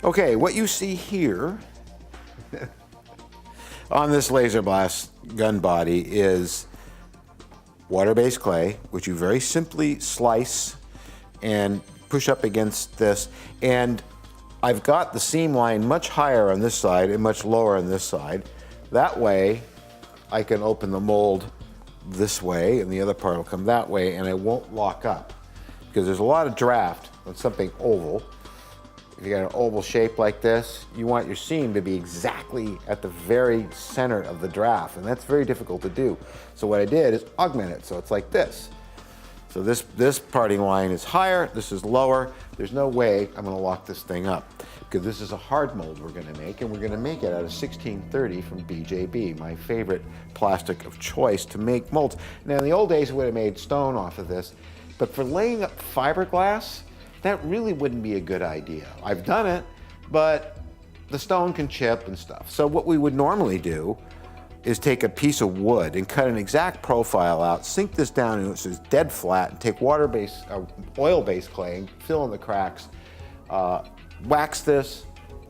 Okay, what you see here on this laser blast gun body is water-based clay, which you very simply slice and push up against this. And I've got the seam line much higher on this side and much lower on this side. That way, I can open the mold this way and the other part will come that way, and it won't lock up. Because there's a lot of draft on something oval. If you got an oval shape like this, you want your seam to be exactly at the very center of the draft, and that's very difficult to do. So what I did is augment it, so it's like this. So this parting line is higher, this is lower. There's no way I'm gonna lock this thing up, because this is a hard mold we're gonna make, and we're gonna make it out of 1630 from BJB, my favorite plastic of choice to make molds. Now in the old days, we would have made stone off of this, but for laying up fiberglass, that really wouldn't be a good idea. I've done it, but the stone can chip and stuff. So what we would normally do is take a piece of wood and cut an exact profile out, sink this down into it's dead flat, and take water-based, oil-based clay and fill in the cracks, wax this,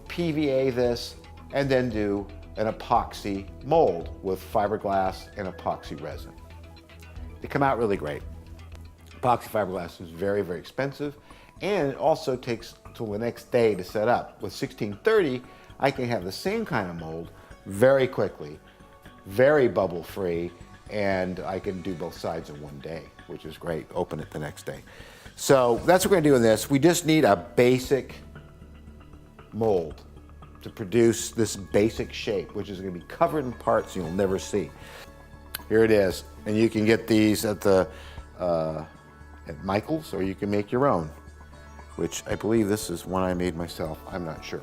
PVA this, and then do an epoxy mold with fiberglass and epoxy resin. They come out really great. Epoxy fiberglass is very, very expensive, and it also takes till the next day to set up. With 1630, I can have the same kind of mold very quickly, very bubble free, and I can do both sides in one day, which is great. Open it the next day. So that's what we're gonna do in this. We just need a basic mold to produce this basic shape, which is gonna be covered in parts you'll never see. Here it is, and you can get these at the at Michael's, or you can make your own, which I believe this is one I made myself. I'm not sure.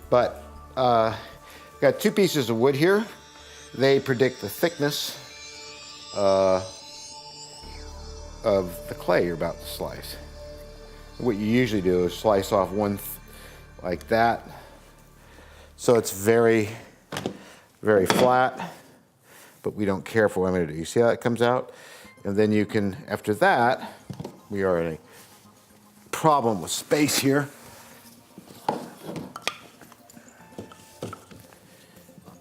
But got two pieces of wood here. They predict the thickness of the clay you're about to slice. What you usually do is slice off one like that. So it's very, very flat, but we don't care for what I'm gonna do. You see how it comes out? And then you can, after that, we are in a problem with space here.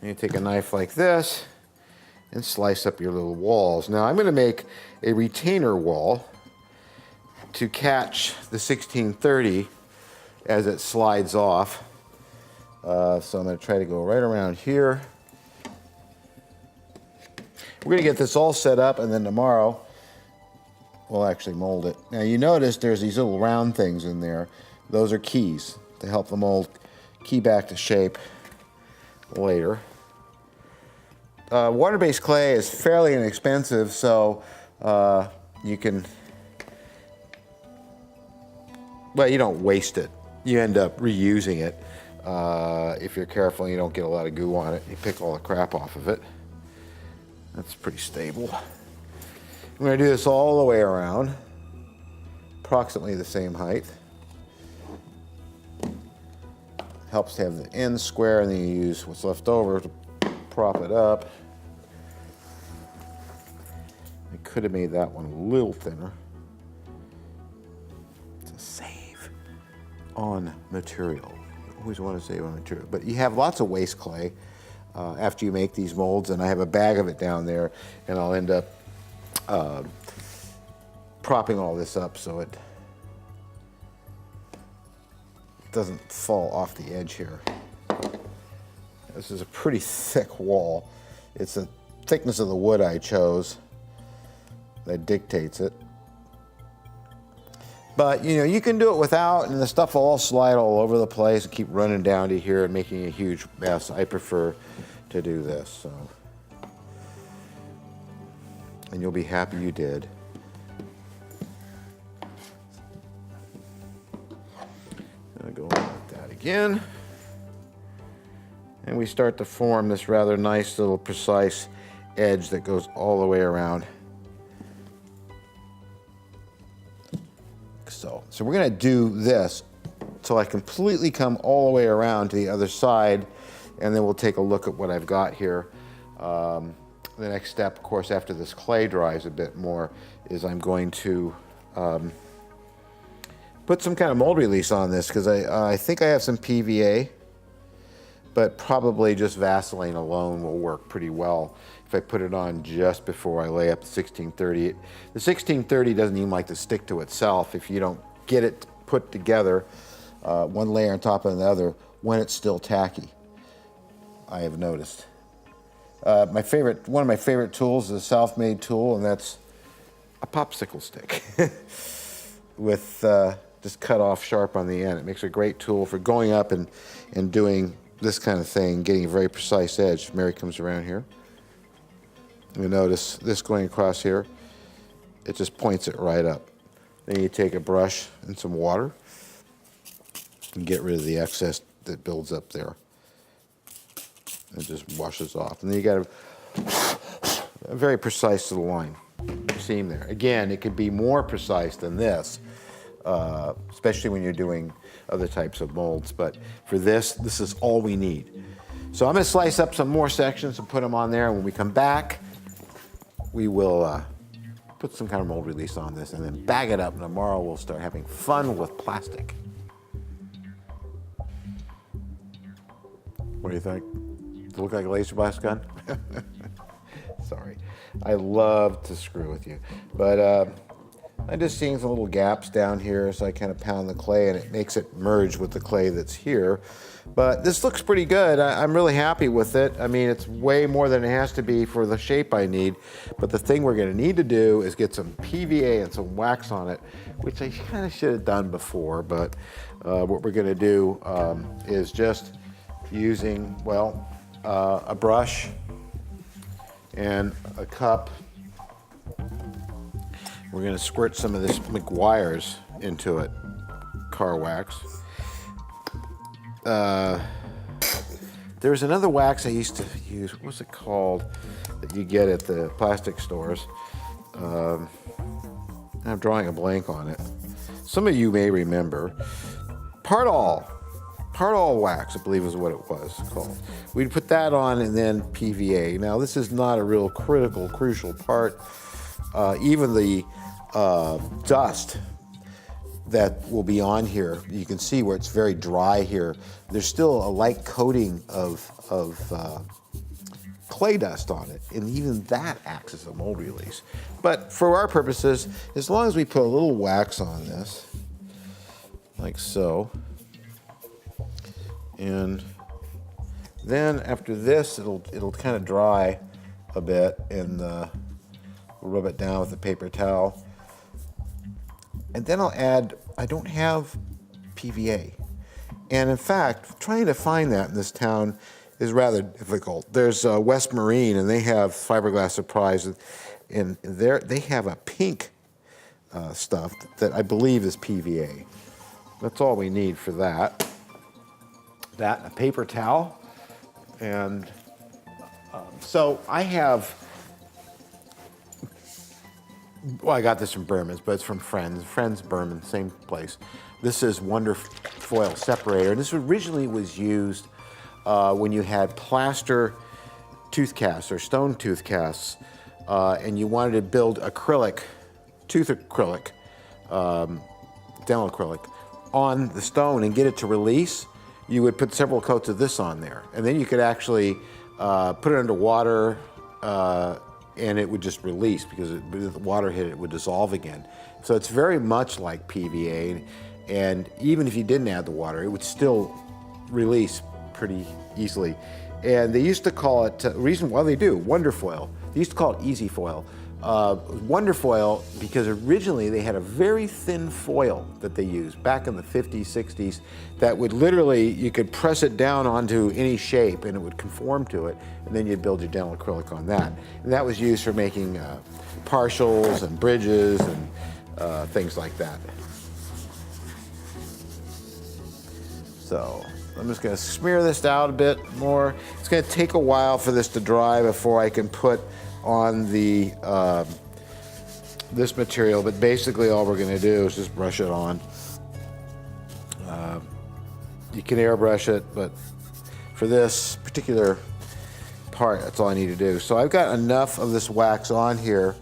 And you take a knife like this and slice up your little walls. Now I'm going to make a retainer wall to catch the 1630 as it slides off. So I'm going to try to go right around here. We're going to get this all set up, and then tomorrow we'll actually mold it. Now you notice there's these little round things in there. Those are keys to help the mold key back to shape later. Water-based clay is fairly inexpensive, so you can, well, you don't waste it. You end up reusing it. If you're careful and you don't get a lot of goo on it, you pick all the crap off of it. That's pretty stable. I'm going to do this all the way around, approximately the same height. Helps to have the ends square, and then you use what's left over to prop it up. I could have made that one a little thinner to save on material. You always want to save on material, but you have lots of waste clay after you make these molds, and I have a bag of it down there, and I'll end up propping all this up so it doesn't fall off the edge here. This is a pretty thick wall. It's the thickness of the wood I chose that dictates it. But you know, you can do it without, and the stuff will all slide all over the place and keep running down to here and making a huge mess. I prefer to do this, so. And you'll be happy you did. I'll go like that again. And we start to form this rather nice little precise edge that goes all the way around. So we're gonna do this till I completely come all the way around to the other side, and then we'll take a look at what I've got here. The next step, of course, after this clay dries a bit more, is I'm going to put some kind of mold release on this because I think I have some PVA, but probably just Vaseline alone will work pretty well if I put it on just before I lay up the 1630. The 1630 doesn't even like to stick to itself if you don't get it put together, one layer on top of another, when it's still tacky, I have noticed. One of my favorite tools is a self-made tool, and that's a popsicle stick with just cut off sharp on the end. It makes a great tool for going up and doing this kind of thing, getting a very precise edge. Mary comes around here. You notice this going across here, it just points it right up. Then you take a brush and some water and get rid of the excess that builds up there. It just washes off. And then you got a very precise little line seam there. Again, it could be more precise than this, especially when you're doing other types of molds. But for this is all we need. So I'm going to slice up some more sections and put them on there. And when we come back, we will put some kind of mold release on this and then bag it up. And tomorrow we'll start having fun with plastic. What do you think? Does it look like a laserblast gun? Sorry. I love to screw with you. But I'm just seeing some little gaps down here, so I kind of pound the clay and it makes it merge with the clay that's here. But this looks pretty good. I'm really happy with it. I mean, it's way more than it has to be for the shape I need. But the thing we're going to need to do is get some PVA and some wax on it, which I kind of should have done before. But what we're going to do is just using, well, a brush and a cup. We're going to squirt some of this McGuire's into it, car wax. There's another wax I used to use. What's it called that you get at the plastic stores? I'm drawing a blank on it. Some of you may remember. Part5 wax, I believe is what it was called. We'd put that on and then PVA. Now, this is not a real crucial part. Even the dust that will be on here, you can see where it's very dry here. There's still a light coating of clay dust on it, and even that acts as a mold release. But for our purposes, as long as we put a little wax on this, like so, and then after this, it'll kind of dry a bit, and we'll rub it down with a paper towel. And then I'll add, I don't have PVA. And in fact, trying to find that in this town is rather difficult. There's West Marine, and they have Fiberglass Surprise, and they have a pink stuff that I believe is PVA. That's all we need for that. That and a paper towel. And so I have, well, I got this from Berman's, but it's from Friends Berman, same place. This is Wonder Foil Separator. And this originally was used when you had plaster tooth casts or stone tooth casts, and you wanted to build acrylic, tooth acrylic, dental acrylic, on the stone and get it to release. You would put several coats of this on there, and then you could actually put it under water, and it would just release because if the water hit it, it would dissolve again. So it's very much like PVA, and even if you didn't add the water, it would still release pretty easily. And they used to call it, reason why they do, Wonder Foil. They used to call it Easy Foil. Wonder Foil, because originally they had a very thin foil that they used back in the 50s, 60s, that would literally, you could press it down onto any shape and it would conform to it, and then you'd build your dental acrylic on that. And that was used for making partials and bridges and things like that. So I'm just going to smear this out a bit more. It's going to take a while for this to dry before I can put on the this material, but basically all we're going to do is just brush it on. You can airbrush it, but for this particular part, that's all I need to do. So I've got enough of this wax on here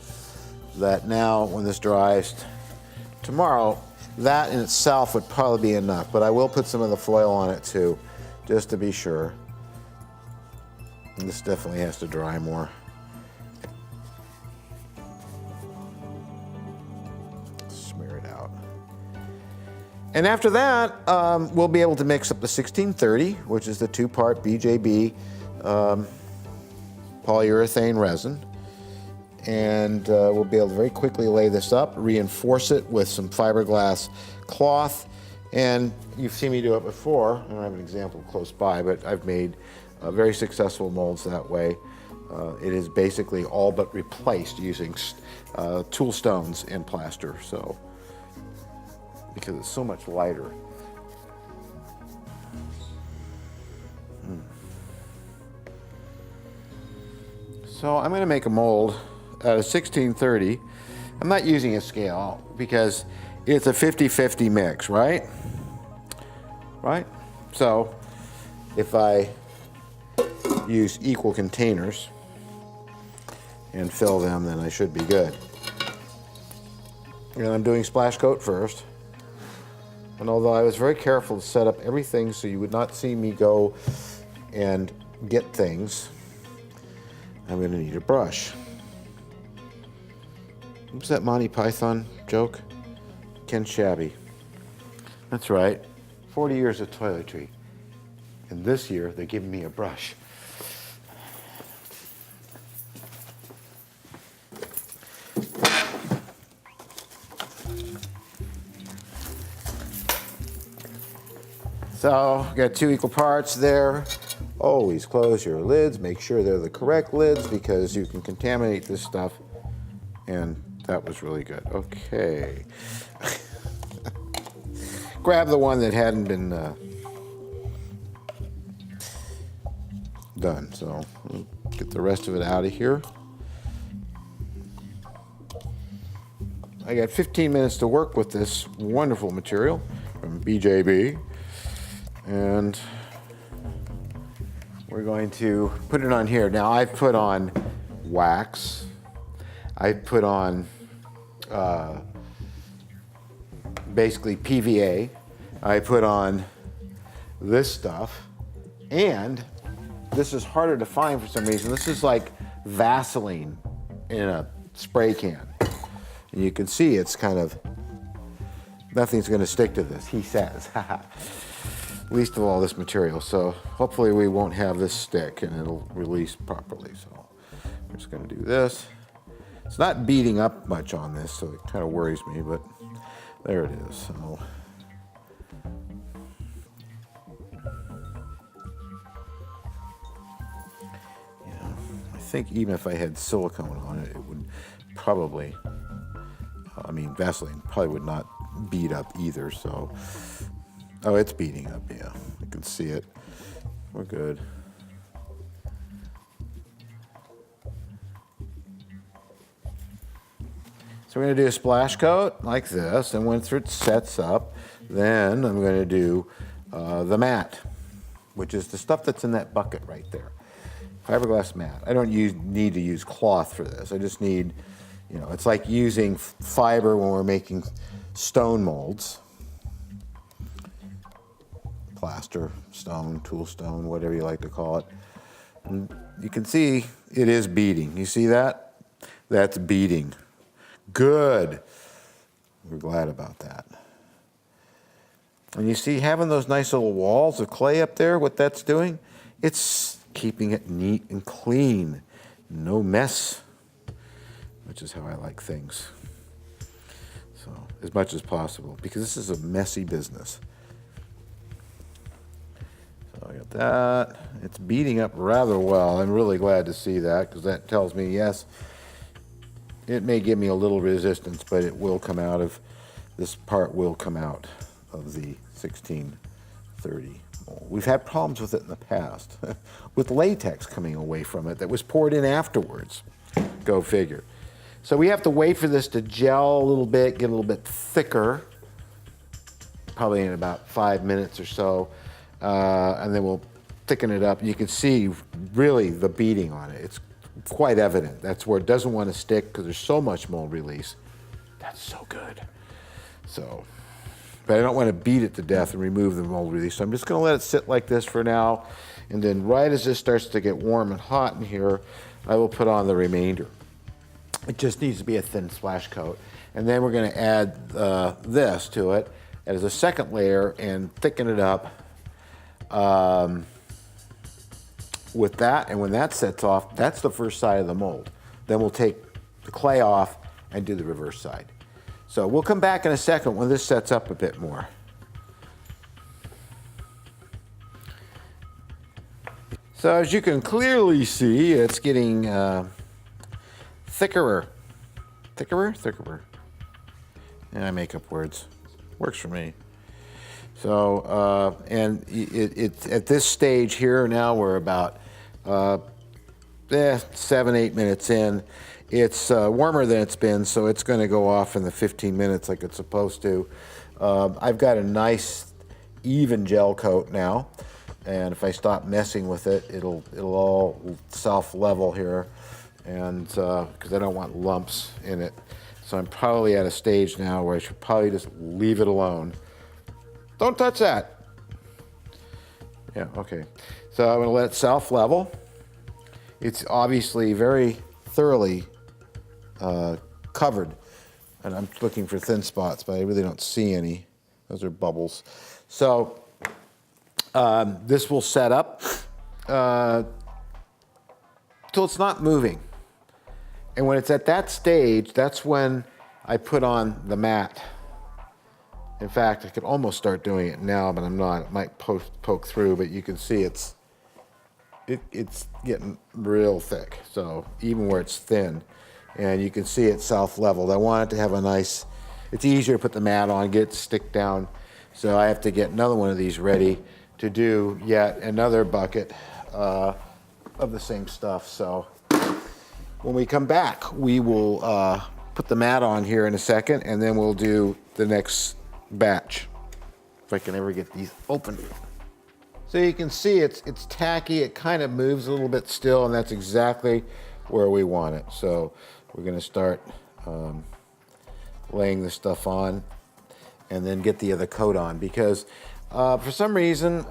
that now when this dries tomorrow, that in itself would probably be enough, but I will put some of the foil on it too, just to be sure. And this definitely has to dry more. Smear it out. And after that, we'll be able to mix up the 1630, which is the 2-part BJB polyurethane resin. And we'll be able to very quickly lay this up, reinforce it with some fiberglass cloth. And you've seen me do it before. I don't have an example close by, but I've made very successful molds that way. It is basically all but replaced using tool stones and plaster, so because it's so much lighter. So I'm going to make a mold out of 1630. I'm not using a scale because it's a 50-50 mix, right? Right? So if I use equal containers and fill them, then I should be good. And I'm doing splash coat first. And although I was very careful to set up everything so you would not see me go and get things, I'm going to need a brush. What's that Monty Python joke? Ken Shabby. That's right. 40 years of toiletry. And this year, they're giving me a brush. So, got 2 equal parts there. Always close your lids. Make sure they're the correct lids because you can contaminate this stuff. And that was really good. Okay. Grab the one that hadn't been done. So, we'll get the rest of it out of here. I got 15 minutes to work with this wonderful material from BJB. And we're going to put it on here. Now I've put on wax. I put on basically PVA. I put on this stuff. And this is harder to find for some reason. This is like Vaseline in a spray can. And you can see it's kind of, nothing's going to stick to this, he says. Least of all this material, so hopefully we won't have this stick and it'll release properly. So we're just going to do this. It's not beating up much on this, so it kind of worries me, but there it is. So yeah, I think even if I had silicone on it, it would probably, I mean, Vaseline probably would not beat up either. So. Oh, it's beating up, yeah. I can see it. We're good. So we're going to do a splash coat like this, and once it sets up, then I'm going to do the mat, which is the stuff that's in that bucket right there. Fiberglass mat. I don't need to use cloth for this. I just need, you know, it's like using fiber when we're making stone molds. Plaster, stone, tool stone, whatever you like to call it. And you can see it is beading. You see that? That's beading. Good. We're glad about that. And you see having those nice little walls of clay up there, what that's doing? It's keeping it neat and clean. No mess, which is how I like things. So, as much as possible, because this is a messy business. I got that. It's beating up rather well. I'm really glad to see that because that tells me, yes, it may give me a little resistance, but it will come out of, this part will come out of the 1630 mold. We've had problems with it in the past, with latex coming away from it that was poured in afterwards. Go figure. So we have to wait for this to gel a little bit, get a little bit thicker, probably in about 5 minutes or so. And then we'll thicken it up. You can see really the beading on it. It's quite evident. That's where it doesn't want to stick because there's so much mold release. That's so good. So But I don't want to beat it to death and remove the mold release. So I'm just going to let it sit like this for now. And then right as this starts to get warm and hot in here, I will put on the remainder. It just needs to be a thin splash coat. And then we're going to add this to it as a second layer and thicken it up with that. And when that sets off, that's the first side of the mold. Then we'll take the clay off and do the reverse side. So we'll come back in a second when this sets up a bit more. So as you can clearly see, it's getting thicker. Thickerer? Yeah, I make up words. Works for me. So, and it's at this stage here now, we're about 7-8 minutes in. It's warmer than it's been, so it's going to go off in the 15 minutes like it's supposed to. I've got a nice even gel coat now, and if I stop messing with it, it'll all self-level here, and because I don't want lumps in it. So I'm probably at a stage now where I should probably just leave it alone. Don't touch that. Yeah, okay. So I'm going to let it self-level. It's obviously very thoroughly covered, and I'm looking for thin spots, but I really don't see any. Those are bubbles. So this will set up till it's not moving. And when it's at that stage, that's when I put on the mat. In fact, I could almost start doing it now, but I'm not. It might poke through, but you can see it's getting real thick. So even where it's thin, and you can see it's self-leveled. I want it to have a nice, it's easier to put the mat on, get it to stick down. So I have to get another one of these ready to do yet another bucket of the same stuff. So when we come back, we will put the mat on here in a second, and then we'll do the next batch. If I can ever get these open. So you can see it's tacky, it kind of moves a little bit still, and that's exactly where we want it. So we're going to start laying this stuff on and then get the other coat on, because for some reason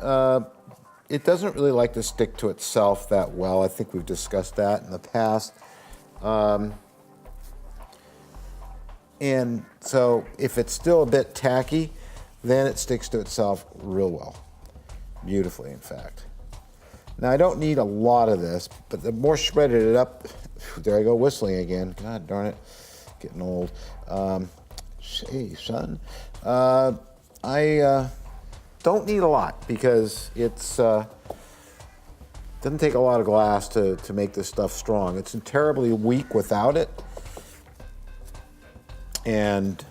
it doesn't really like to stick to itself that well. I think we've discussed that in the past. And so if it's still a bit tacky, then it sticks to itself real well. Beautifully, in fact. Now, I don't need a lot of this, but the more shredded it up, there I go whistling again. God darn it, getting old. Hey, son. I don't need a lot because it's doesn't take a lot of glass to make this stuff strong. It's terribly weak without it, and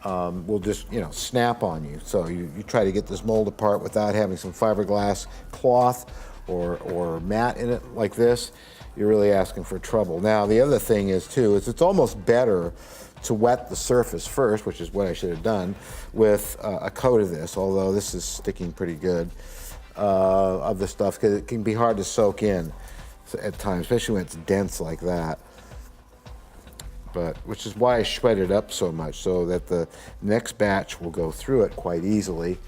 will just, snap on you. So you try to get this mold apart without having some fiberglass cloth or mat in it like this, you're really asking for trouble. Now, the other thing is, too, is it's almost better to wet the surface first, which is what I should have done, with a coat of this, although this is sticking pretty good, of the stuff, because it can be hard to soak in at times, especially when it's dense like that. But, which is why I shred it up so much, so that the next batch will go through it quite easily.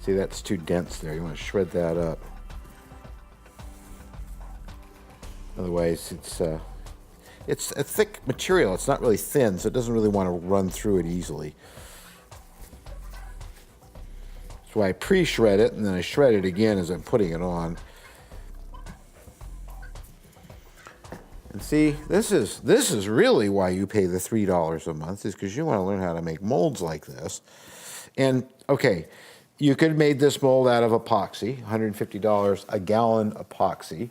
See, that's too dense there. You want to shred that up. Otherwise, it's a thick material. It's not really thin, so it doesn't really want to run through it easily. That's why I pre-shred it, and then I shred it again as I'm putting it on. And see, this is really why you pay the $3 a month, is because you want to learn how to make molds like this. And, okay, you could have made this mold out of epoxy, $150 a gallon epoxy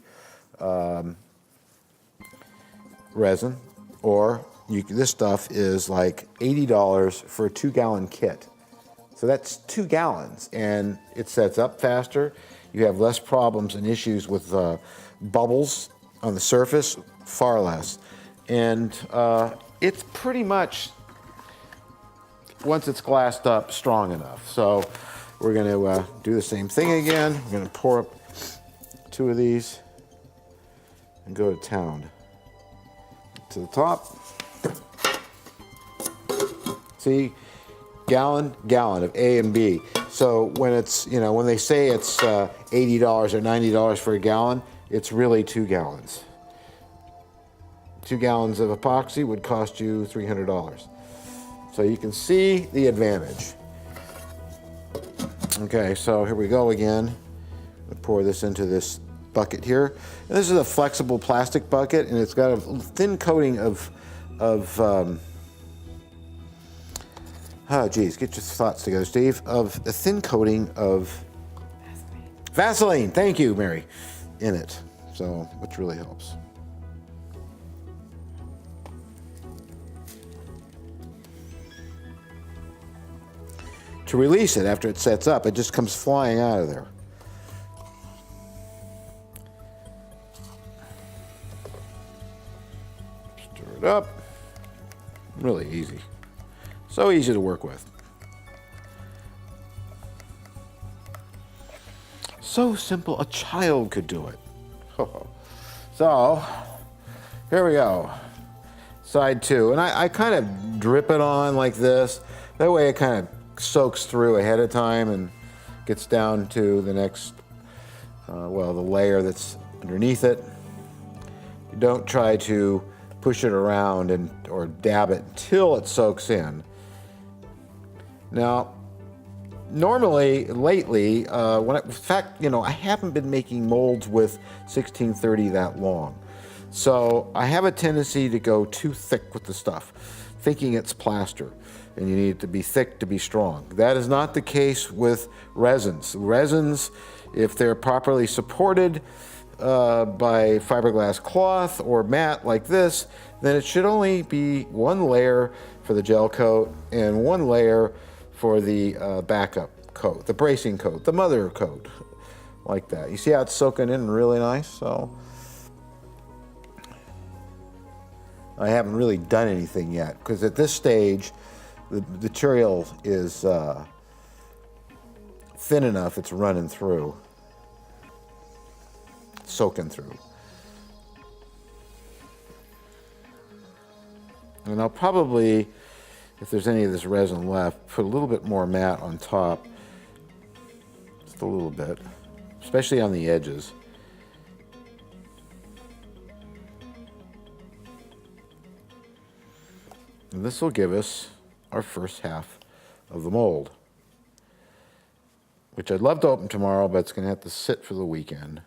resin, or this stuff is like $80 for a 2-gallon kit. So that's 2 gallons, and it sets up faster. You have less problems and issues with bubbles on the surface, far less. And it's pretty much, once it's glassed up, strong enough. So we're going to do the same thing again. We're going to pour up 2 of these and go to town. To the top. See, gallon of A and B. So when it's, when they say it's $80 or $90 for a gallon, it's really 2 gallons. 2 gallons of epoxy would cost you $300. So you can see the advantage. Okay, so here we go again. I'll pour this into this bucket here. And this is a flexible plastic bucket, and it's got a thin coating of get your thoughts together, Steve. Of a thin coating of Vaseline. Thank you, Mary, in it. So, which really helps. To release it after it sets up, it just comes flying out of there. Stir it up. Really easy. So easy to work with. So simple, a child could do it. So, here we go. Side 2. And I kind of drip it on like this. That way it kind of soaks through ahead of time and gets down to the next, the layer that's underneath it. You don't try to push it around or dab it until it soaks in. Now, normally, lately, in fact, I haven't been making molds with 1630 that long. So I have a tendency to go too thick with the stuff, thinking it's plaster. And you need it to be thick to be strong. That is not the case with resins. Resins, if they're properly supported by fiberglass cloth or mat like this, then it should only be 1 layer for the gel coat and 1 layer for the backup coat, the bracing coat, the mother coat, like that. You see how it's soaking in really nice? So I haven't really done anything yet, because at this stage, the material is thin enough, it's running through, soaking through. And I'll probably, if there's any of this resin left, put a little bit more mat on top, just a little bit, especially on the edges. And this will give us our first half of the mold, which I'd love to open tomorrow, but it's going to have to sit for the weekend.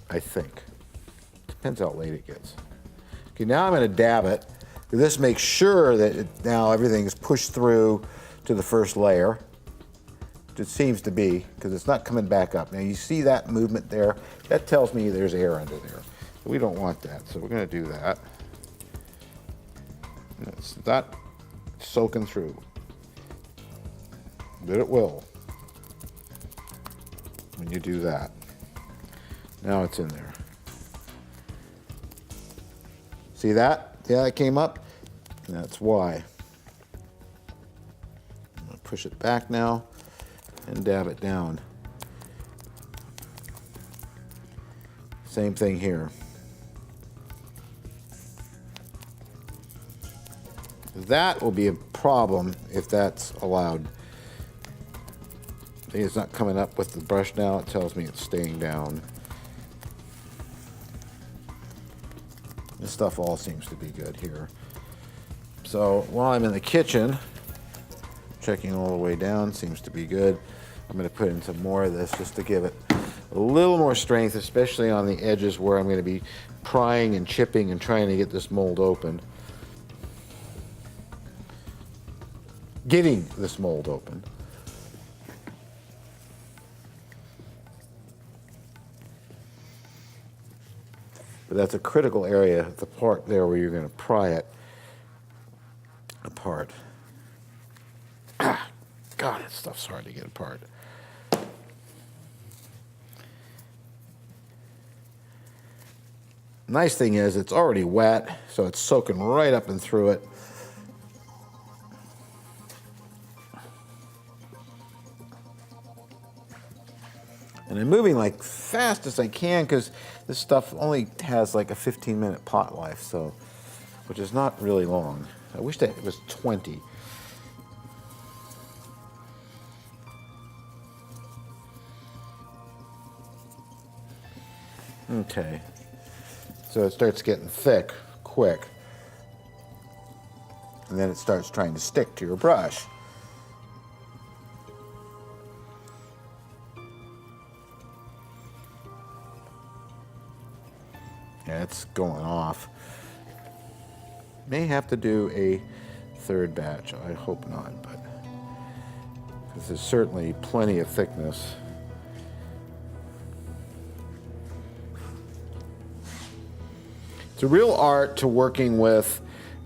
I think. Depends how late it gets. Okay, now I'm going to dab it. This makes sure that now everything's pushed through to the first layer. It seems to be, because it's not coming back up. Now you see that movement there? That tells me there's air under there. We don't want that, so we're going to do that. It's not soaking through, but it will when you do that. Now it's in there. See that? Yeah, it came up. That's why. I'm going to push it back now and dab it down. Same thing here. That will be a problem if that's allowed. See, it's not coming up with the brush now. It tells me it's staying down. This stuff all seems to be good here. So while I'm in the kitchen, checking all the way down, seems to be good. I'm going to put in some more of this just to give it a little more strength, especially on the edges where I'm going to be prying and chipping and trying to get this mold open. Getting this mold open. But that's a critical area, the part there where you're going to pry it apart. Ah, God, that stuff's hard to get apart. Nice thing is it's already wet, so it's soaking right up and through it. And I'm moving like fast as I can because this stuff only has like a 15-minute pot life, so, which is not really long. I wish that it was 20. Okay, so it starts getting thick quick, and then it starts trying to stick to your brush. Yeah, it's going off. May have to do a third batch. I hope not, but because there's certainly plenty of thickness. It's a real art to working with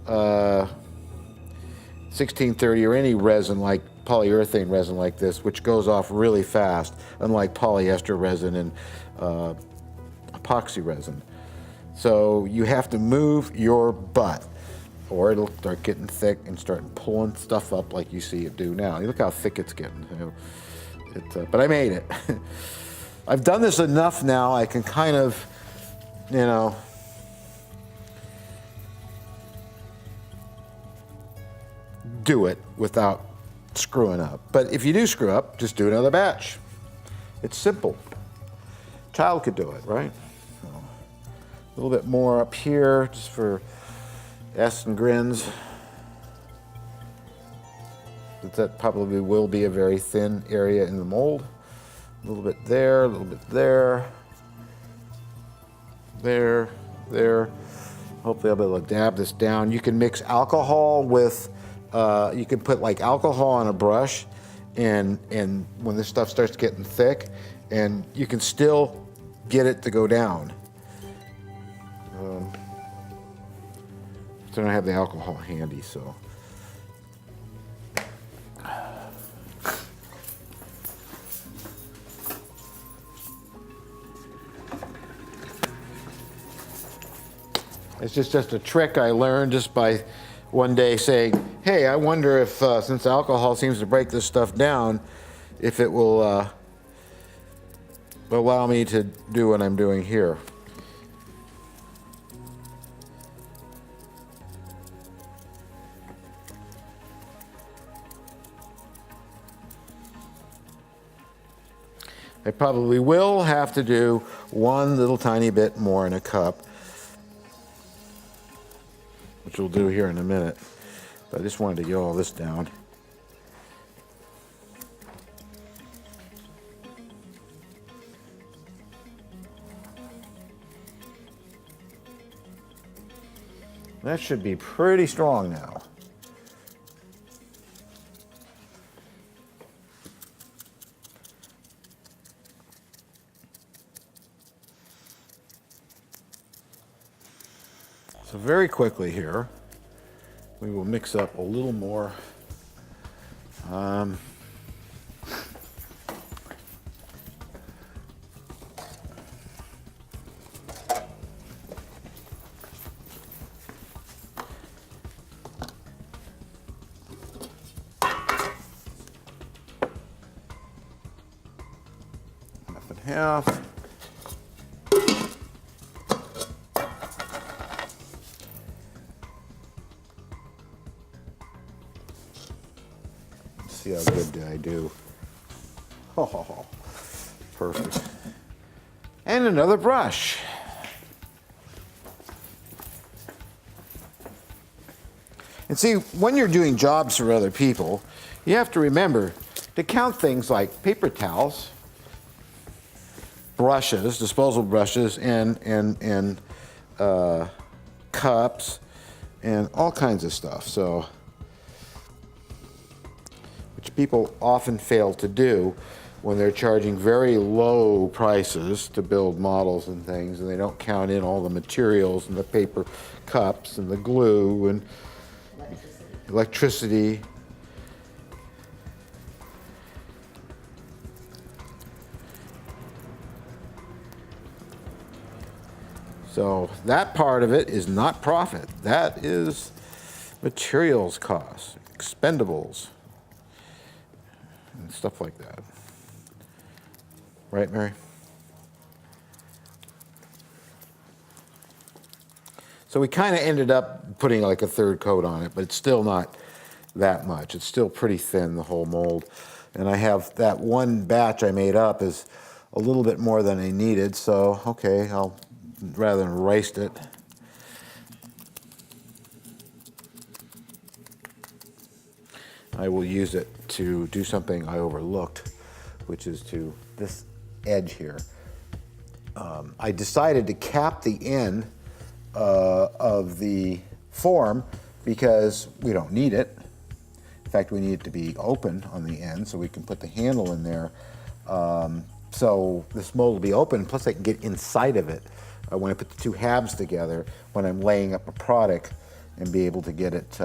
1630 or any resin like polyurethane resin like this, which goes off really fast, unlike polyester resin and epoxy resin. So you have to move your butt, or it'll start getting thick and start pulling stuff up like you see it do now. Look how thick it's getting. But I made it. I've done this enough now, I can kind of, you know, do it without screwing up. But if you do screw up, just do another batch. It's simple. Child could do it, right? So, a little bit more up here just for S and grins. But that probably will be a very thin area in the mold. A little bit there, a little bit there. There, there. Hopefully I'll be able to dab this down. You can mix alcohol with you can put like alcohol on a brush, and when this stuff starts getting thick, and you can still get it to go down. So I don't have the alcohol handy, so. It's just a trick I learned just by one day saying, hey, I wonder if, since alcohol seems to break this stuff down, if it will allow me to do what I'm doing here. I probably will have to do one little tiny bit more in a cup, which we'll do here in a minute. But I just wanted to get all this down. That should be pretty strong now. So very quickly here, we will mix up a little more. Half and half. See how good did I do. Oh, perfect. And another brush. And see, when you're doing jobs for other people, you have to remember to count things like paper towels, brushes, disposable brushes, and cups, and all kinds of stuff. So, which people often fail to do when they're charging very low prices to build models and things, and they don't count in all the materials and the paper cups and the glue and electricity. So that part of it is not profit. That is materials costs, expendables, and stuff like that. Right, Mary? So we kind of ended up putting like a third coat on it, but it's still not that much. It's still pretty thin, the whole mold. And I have that one batch I made up is a little bit more than I needed, so okay, I'll, rather than waste it, I will use it to do something I overlooked, which is to this edge here. I decided to cap the end of the form because we don't need it. In fact, we need it to be open on the end so we can put the handle in there. So this mold will be open, plus I can get inside of it when I put the two halves together when I'm laying up a product and be able to get it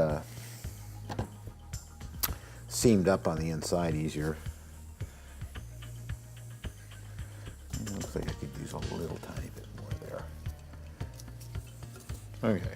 seamed up on the inside easier. It looks like I could use a little tiny bit more there. Okay.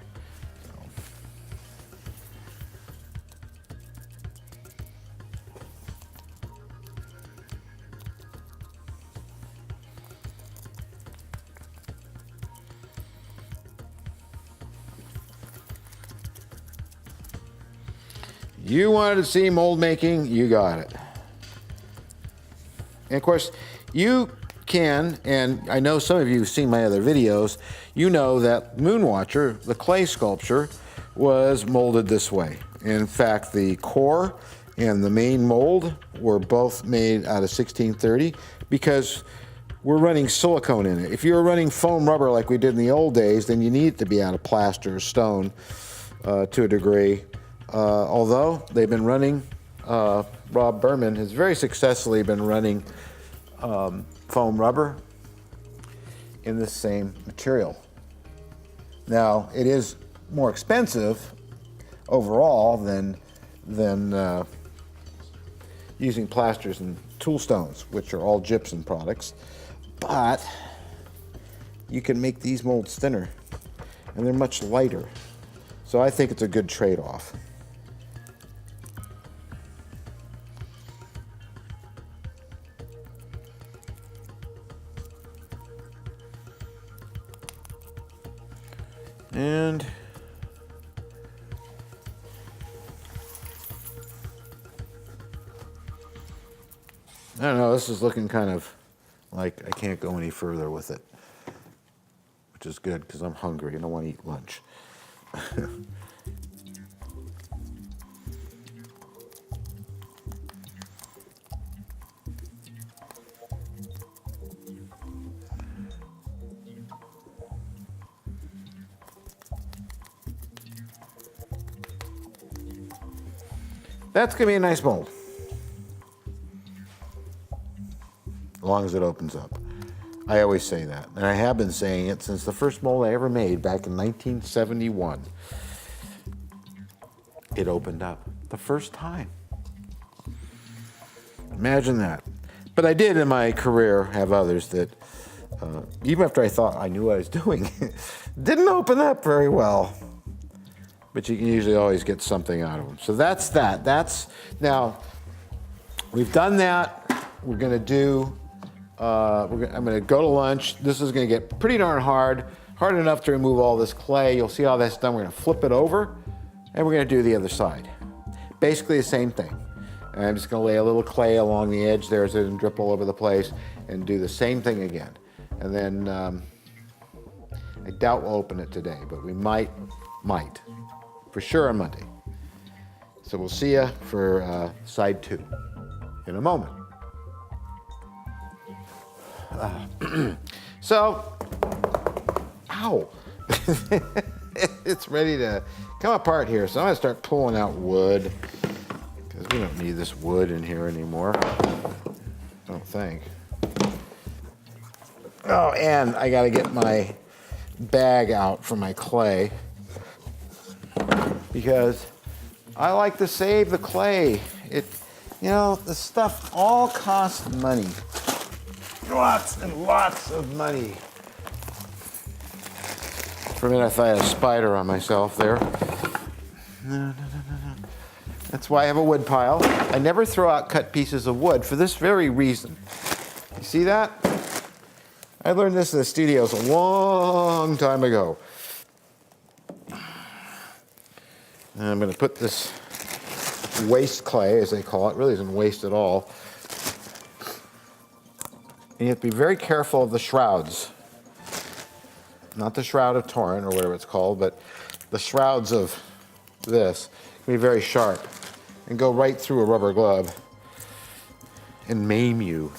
You wanted to see mold making, you got it. And of course, you can, and I know some of you have seen my other videos, you know that Moonwatcher, the clay sculpture, was molded this way. In fact, the core and the main mold were both made out of 1630 because we're running silicone in it. If you were running foam rubber like we did in the old days, then you need it to be out of plaster or stone to a degree. Although they've been running, Rob Berman has very successfully been running foam rubber in the same material. Now, it is more expensive overall than using plasters and tool stones, which are all gypsum products, but you can make these molds thinner and they're much lighter. So I think it's a good trade-off. And I don't know, this is looking kind of like I can't go any further with it, which is good because I'm hungry and I want to eat lunch. That's going to be a nice mold, as long as it opens up. I always say that, and I have been saying it since the first mold I ever made back in 1971. It opened up the first time. Imagine that. But I did in my career have others that, even after I thought I knew what I was doing, didn't open up very well. But you can usually always get something out of them. So that's that. Now, we've done that. We're going to do, I'm going to go to lunch. This is going to get pretty darn hard enough to remove all this clay. You'll see how that's done. We're going to flip it over, and we're going to do the other side. Basically the same thing. And I'm just going to lay a little clay along the edge there so it doesn't drip all over the place, and do the same thing again. And then I doubt we'll open it today, but we might. For sure on Monday. So we'll see you for side 2 in a moment. So, ow! It's ready to come apart here. So I'm gonna start pulling out wood because we don't need this wood in here anymore. I don't think. Oh, and I gotta get my bag out for my clay, because I like to save the clay. The stuff all costs money. Lots and lots of money. For a minute I thought I had a spider on myself there. No. That's why I have a wood pile. I never throw out cut pieces of wood for this very reason. You see that? I learned this in the studios a long time ago. And I'm going to put this waste clay, as they call it, really isn't waste at all. And you have to be very careful of the shrouds. Not the shroud of Turin or whatever it's called, but the shrouds of this can be very sharp and go right through a rubber glove and maim you.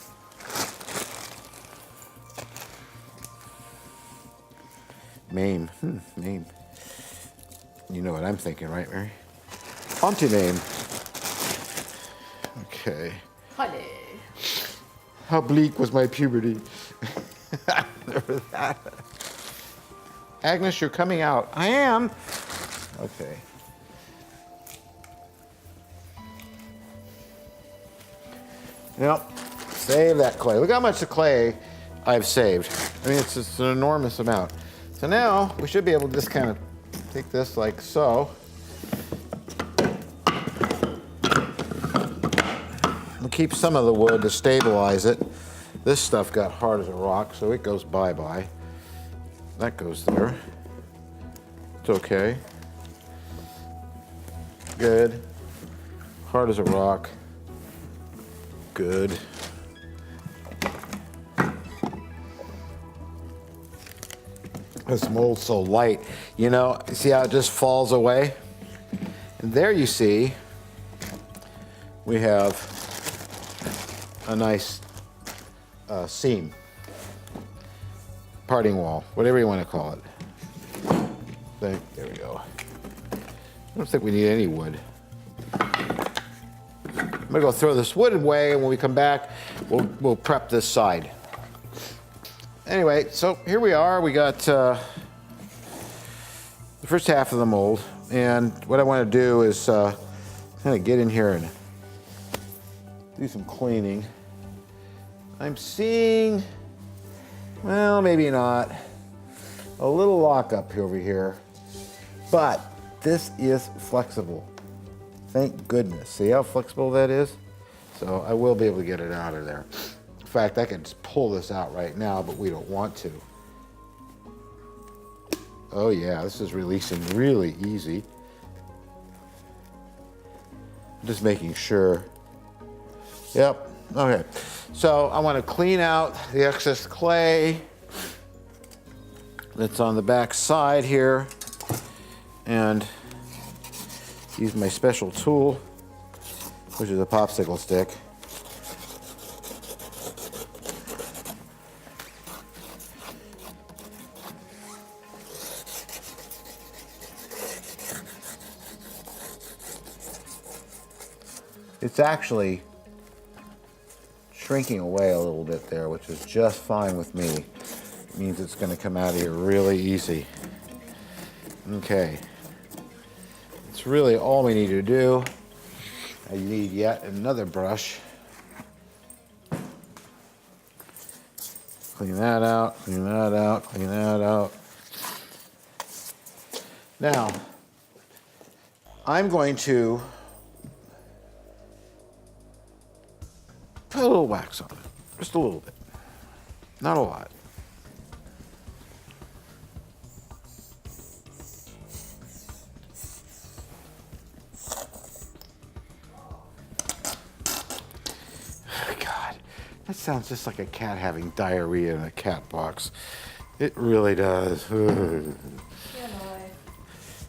Maim. Maim. You know what I'm thinking, right, Mary? Anti-name. Okay. Honey. How bleak was my puberty? Remember that? Agnes, you're coming out. I am. Okay. Yep. Save that clay. Look how much the clay I've saved. I mean, it's just an enormous amount. So now we should be able to just kind of take this like so. We'll keep some of the wood to stabilize it. This stuff got hard as a rock, so it goes bye-bye. That goes there. It's okay. Good. Hard as a rock. Good. This mold's so light. You know, see how it just falls away? And there you see, we have a nice seam. Parting wall, whatever you want to call it. There we go. I don't think we need any wood. I'm gonna go throw this wood away, and when we come back, we'll prep this side. Anyway, so here we are. We got the first half of the mold, and what I want to do is kind of get in here and do some cleaning. I'm seeing, well, maybe not, a little lockup over here, but this is flexible. Thank goodness. See how flexible that is? So I will be able to get it out of there. In fact, I can just pull this out right now, but we don't want to. Oh yeah, this is releasing really easy. Just making sure. Yep, okay. So I want to clean out the excess clay that's on the back side here and use my special tool, which is a popsicle stick. It's actually shrinking away a little bit there, which is just fine with me. It means it's going to come out of here really easy. Okay. It's really all we need to do. I need yet another brush. Clean that out, clean that out, clean that out. Now, I'm going to put a little wax on it, just a little bit, not a lot. God, that sounds just like a cat having diarrhea in a cat box. It really does.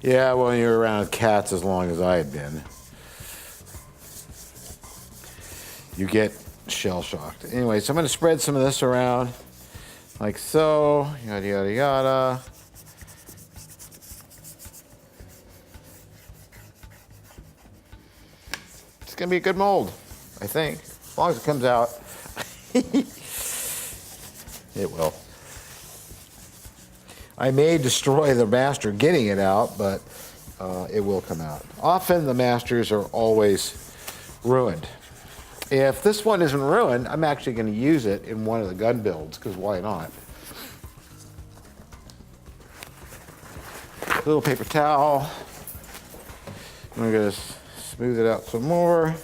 Yeah, well, you're around cats as long as I had been. You get shell-shocked. Anyway, so I'm going to spread some of this around like so, yada, yada, yada. It's going to be a good mold, I think, as long as it comes out. It will. I may destroy the master getting it out, but it will come out. Often the masters are always ruined. If this one isn't ruined, I'm actually going to use it in one of the gun builds, because why not? A little paper towel. I'm going to smooth it out some more.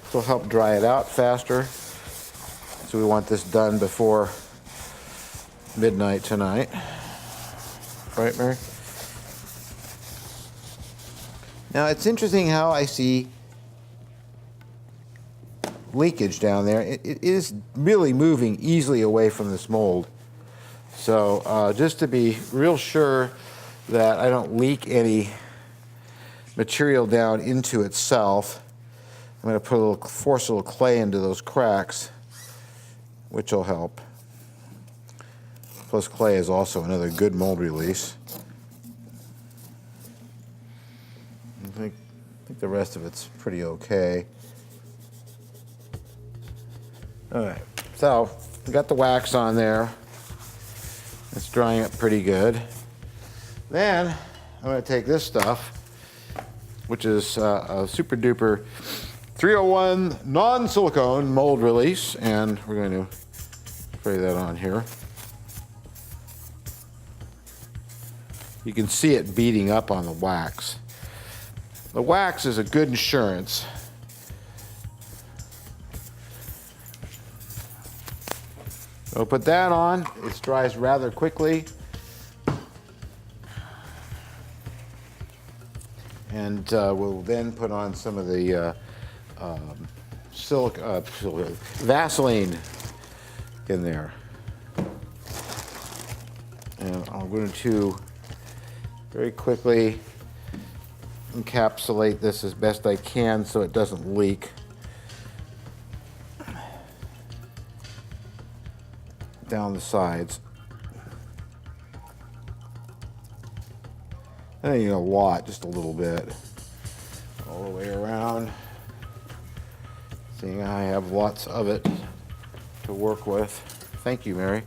This will help dry it out faster. So we want this done before midnight tonight. Right, Mary? Now it's interesting how I see leakage down there. It is really moving easily away from this mold. So just to be real sure that I don't leak any material down into itself, I'm going to force a little clay into those cracks, which will help. Plus clay is also another good mold release. I think the rest of it's pretty okay. All right, so we got the wax on there. It's drying up pretty good. Then I'm going to take this stuff, which is a super duper 301 non-silicone mold release, and we're going to spray that on here. You can see it beating up on the wax. The wax is a good insurance. So put that on. It dries rather quickly. And we'll then put on some of the Vaseline in there. And I'm going to very quickly encapsulate this as best I can so it doesn't leak. Down the sides. I don't need a lot, just a little bit. All the way around. Seeing I have lots of it to work with. Thank you, Mary.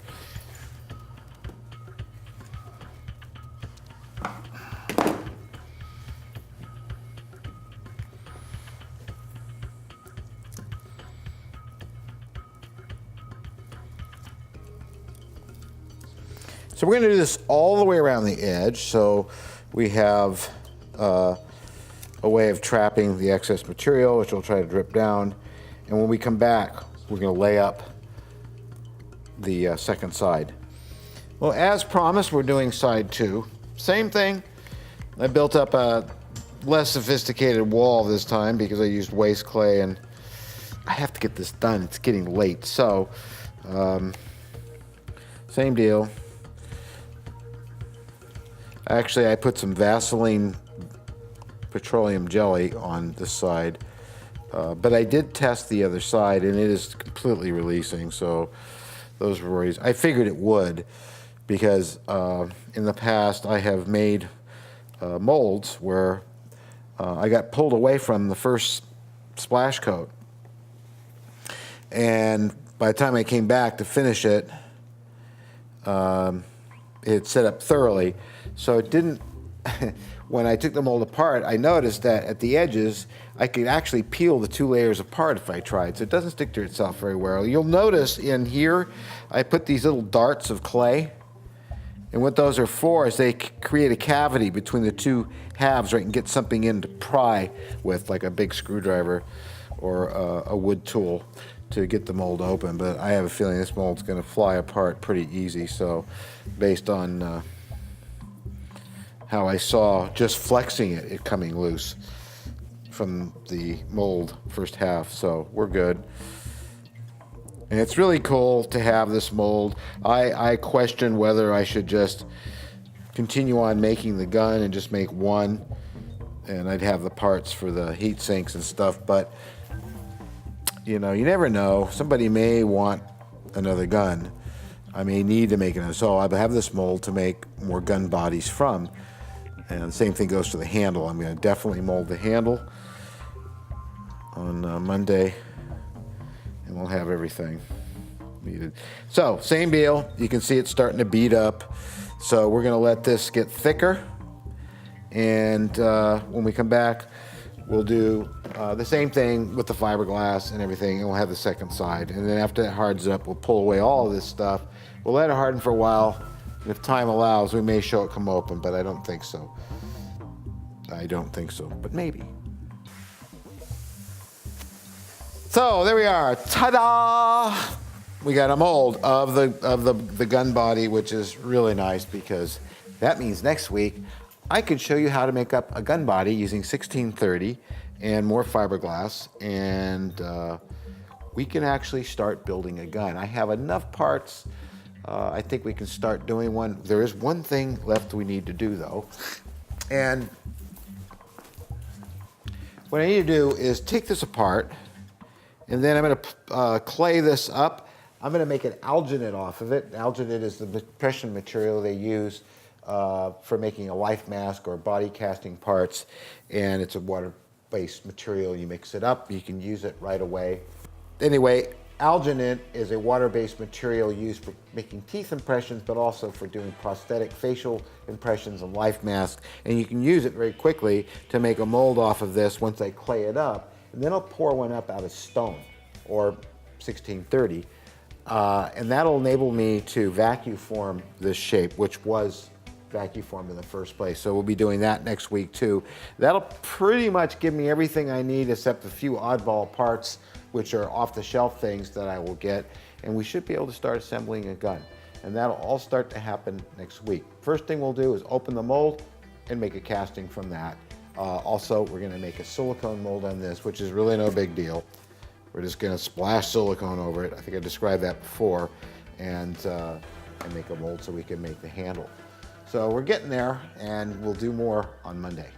So we're going to do this all the way around the edge, so we have a way of trapping the excess material, which will try to drip down. And when we come back, we're going to lay up the second side. Well, as promised, we're doing side 2. Same thing. I built up a less sophisticated wall this time because I used waste clay, and I have to get this done. It's getting late. So, same deal. Actually, I put some Vaseline petroleum jelly on this side, but I did test the other side, and it is completely releasing, so those worries. I figured it would, because in the past I have made molds where I got pulled away from the first splash coat, and by the time I came back to finish it, it set up thoroughly. So it didn't, when I took the mold apart, I noticed that at the edges, I could actually peel the 2 layers apart if I tried. So it doesn't stick to itself very well. You'll notice in here, I put these little darts of clay. And what those are for is they create a cavity between the 2 halves, right, and get something in to pry with, like a big screwdriver or a wood tool to get the mold open. But I have a feeling this mold's going to fly apart pretty easy. So based on how I saw just flexing it coming loose from the mold first half, so we're good. And it's really cool to have this mold. I question whether I should just continue on making the gun and just make one, and I'd have the parts for the heat sinks and stuff, but you know, you never know. Somebody may want another gun. I may need to make another, so I have this mold to make more gun bodies from. And the same thing goes to the handle. I'm going to definitely mold the handle on Monday, and we'll have everything needed. So, same deal. You can see it's starting to beat up. So we're going to let this get thicker, and when we come back, we'll do the same thing with the fiberglass and everything, and we'll have the second side. And then after that hardens up, we'll pull away all of this stuff. We'll let it harden for a while. If time allows, we may show it come open, but I don't think so. I don't think so, but maybe. So there we are. Ta-da! we got a mold of the gun body, which is really nice because that means next week I can show you how to make up a gun body using 1630 and more fiberglass, and we can actually start building a gun. I have enough parts. I think we can start doing one. There is one thing left we need to do though, and what I need to do is take this apart, and then I'm going to clay this up. I'm going to make an alginate off of it. Alginate is the impression material they use for making a life mask or body casting parts, and it's a water-based material. You mix it up, you can use it right away. Anyway, alginate is a water-based material used for making teeth impressions, but also for doing prosthetic facial impressions and life masks. And you can use it very quickly to make a mold off of this once I clay it up. And then I'll pour one up out of stone or 1630. And that'll enable me to vacuum form this shape, which was vacuum formed in the first place. So we'll be doing that next week too. That'll pretty much give me everything I need except a few oddball parts, which are off-the-shelf things that I will get, and we should be able to start assembling a gun. And that'll all start to happen next week. First thing we'll do is open the mold and make a casting from that. Also, we're gonna make a silicone mold on this, which is really no big deal. We're just gonna splash silicone over it. I think I described that before, and make a mold so we can make the handle. So we're getting there, and we'll do more on Monday.